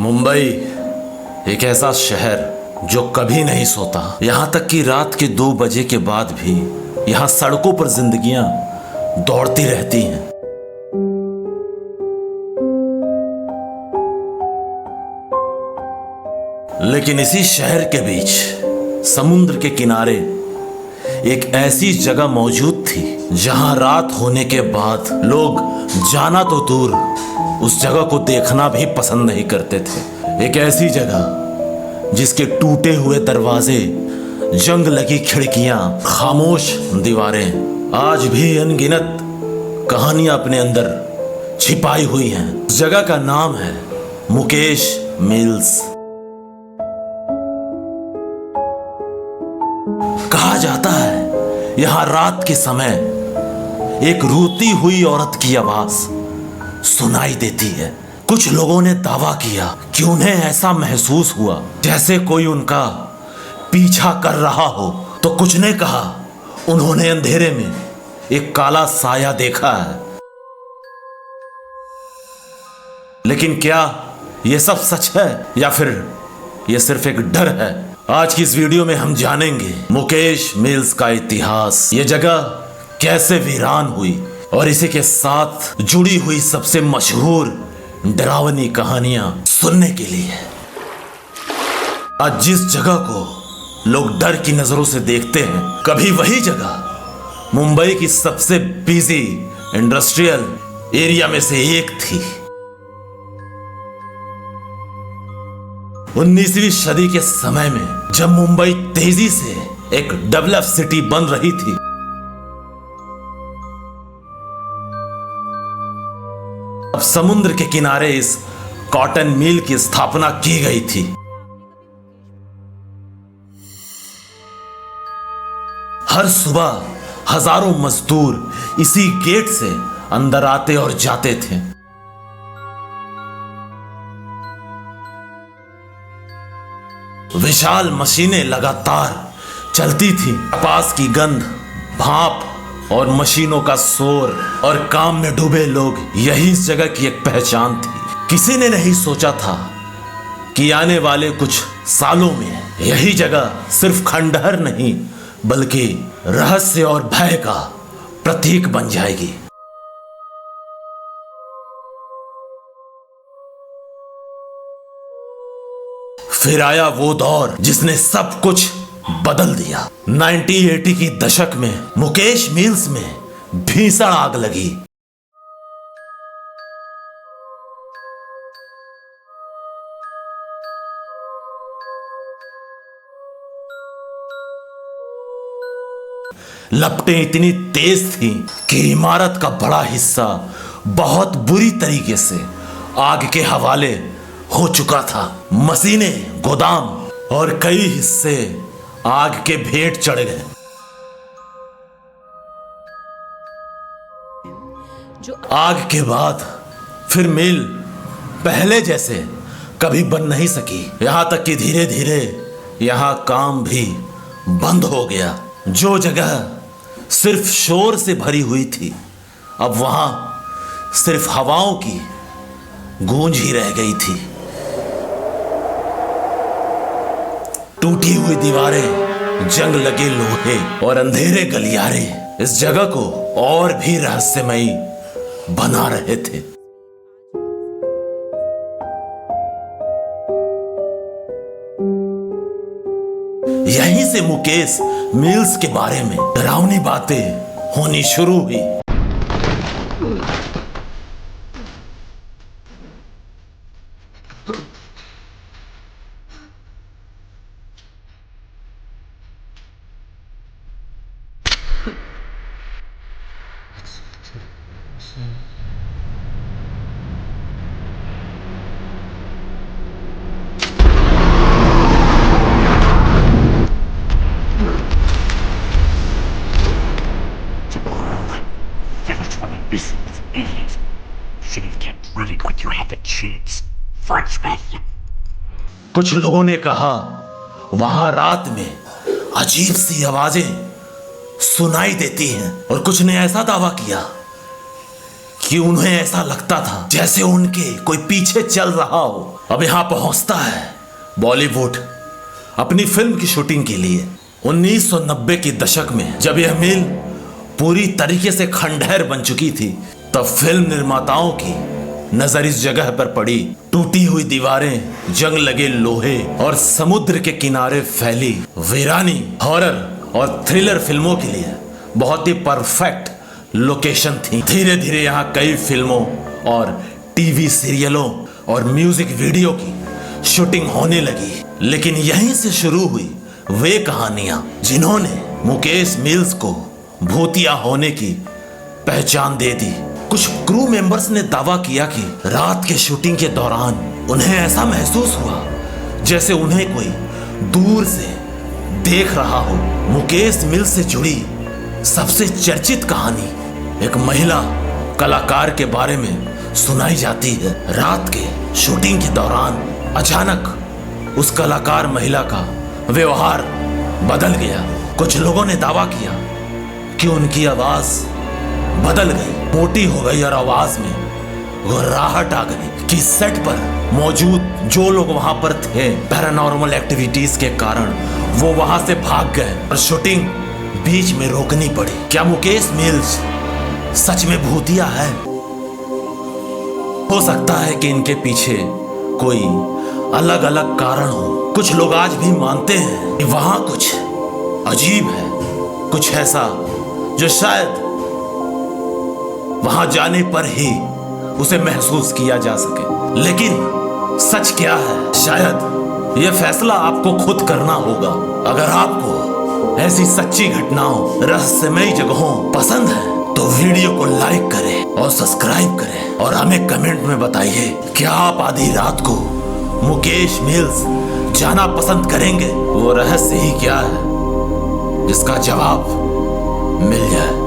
मुंबई एक ऐसा शहर जो कभी नहीं सोता। यहां तक कि रात के 2 बजे के बाद भी यहां सड़कों पर जिंदगियां दौड़ती रहती हैं। लेकिन इसी शहर के बीच समुद्र के किनारे एक ऐसी जगह मौजूद थी जहां रात होने के बाद लोग जाना तो दूर उस जगह को देखना भी पसंद नहीं करते थे। एक ऐसी जगह जिसके टूटे हुए दरवाजे, जंग लगी खिड़कियां, खामोश दीवारें आज भी अनगिनत कहानियां अपने अंदर छिपाई हुई हैं। उस जगह का नाम है मुकेश मिल्स। कहा जाता है यहां रात के समय एक रोती हुई औरत की आवाज सुनाई देती है। कुछ लोगों ने दावा किया कि उन्हें ऐसा महसूस हुआ जैसे कोई उनका पीछा कर रहा हो, तो कुछ ने कहा उन्होंने अंधेरे में एक काला साया देखा है। लेकिन क्या यह सब सच है या फिर यह सिर्फ एक डर है? आज की इस वीडियो में हम जानेंगे मुकेश मिल्स का इतिहास, ये जगह कैसे वीरान हुई और इसी के साथ जुड़ी हुई सबसे मशहूर डरावनी कहानियां सुनने के लिए। आज जिस जगह को लोग डर की नजरों से देखते हैं, कभी वही जगह मुंबई की सबसे बिजी इंडस्ट्रियल एरिया में से एक थी। 19वीं सदी के समय में जब मुंबई तेजी से एक डेवलप सिटी बन रही थी, अब समुद्र के किनारे इस कॉटन मिल की स्थापना की गई थी। हर सुबह हजारों मजदूर इसी गेट से अंदर आते और जाते थे। विशाल मशीनें लगातार चलती थी। कपास की गंध, भाप और मशीनों का शोर और काम में डूबे लोग, यही इस जगह की एक पहचान थी। किसी ने नहीं सोचा था कि आने वाले कुछ सालों में यही जगह सिर्फ खंडहर नहीं बल्कि रहस्य और भय का प्रतीक बन जाएगी। फिर आया वो दौर जिसने सब कुछ बदल दिया। 1980 की दशक में मुकेश मिल्स में भीषण आग लगी। लपटें इतनी तेज थी कि इमारत का बड़ा हिस्सा बहुत बुरी तरीके से आग के हवाले हो चुका था। मशीनें, गोदाम और कई हिस्से आग के भेंट चढ़ गए। आग के बाद फिर मिल पहले जैसे कभी बन नहीं सकी। यहां तक कि धीरे धीरे यहां काम भी बंद हो गया। जो जगह सिर्फ शोर से भरी हुई थी, अब वहां सिर्फ हवाओं की गूंज ही रह गई थी। टूटी हुई दीवारें, जंग लगे लोहे और अंधेरे गलियारे इस जगह को और भी रहस्यमयी बना रहे थे। यहीं से मुकेश मिल्स के बारे में डरावनी बातें होनी शुरू हुई। कुछ लोगों ने कहा वहां रात में अजीब सी आवाजें सुनाई देती हैं और कुछ ने ऐसा दावा किया कि उन्हें ऐसा लगता था जैसे उनके कोई पीछे चल रहा हो। अब यहां पहुंचता है बॉलीवुड अपनी फिल्म की शूटिंग के लिए। 1990 के दशक में जब यह मिल पूरी तरीके से खंडहर बन चुकी थी, तब फिल्म निर्माताओं की नजर इस जगह पर पड़ी। टूटी हुई दीवारें, जंग लगे लोहे और समुद्र के किनारे फैली वीरानी हॉरर और थ्रिलर फिल्मों के लिए बहुत ही परफेक्ट लोकेशन थी। धीरे धीरे यहाँ कई फिल्मों और टीवी सीरियलों और म्यूजिक वीडियो की शूटिंग होने लगी। लेकिन यहीं से शुरू हुई वे कहानियां जिन्होंने मुकेश मिल्स को भूतिया होने की पहचान दे दी। कुछ क्रू मेंबर्स ने दावा किया कि रात के शूटिंग के दौरान उन्हें ऐसा महसूस हुआ जैसे उन्हें कोई दूर से देख रहा हो। मुकेश मिल्स से जुड़ी सबसे चर्चित कहानी एक महिला कलाकार के बारे में सुनाई जाती है। रात के शूटिंग के दौरान अचानक उस कलाकार महिला का व्यवहार बदल गया। कुछ लोगों ने दावा किया कि उनकी आवाज बदल गई, मोटी हो गई और आवाज में घबराहट आ गई कि सेट पर मौजूद जो लोग वहां पर थे पैरानॉर्मल एक्टिविटीज के कारण वो वहां से भाग गए और शूटिंग बीच में रोकनी पड़ी। क्या मुकेश मिल्स सच में भूतिया है? हो सकता है कि इनके पीछे कोई अलग अलग कारण हो। कुछ लोग आज भी मानते हैं कि वहां कुछ अजीब है, कुछ ऐसा जो शायद वहां जाने पर ही उसे महसूस किया जा सके। लेकिन सच क्या है, शायद यह फैसला आपको खुद करना होगा। अगर आपको ऐसी सच्ची घटनाओं, रहस्यमयी जगहों पसंद है तो वीडियो को लाइक करें और सब्सक्राइब करें और हमें कमेंट में बताइए क्या आप आधी रात को मुकेश मिल्स जाना पसंद करेंगे? वो रहस्य ही क्या है जिसका जवाब मिल जाए।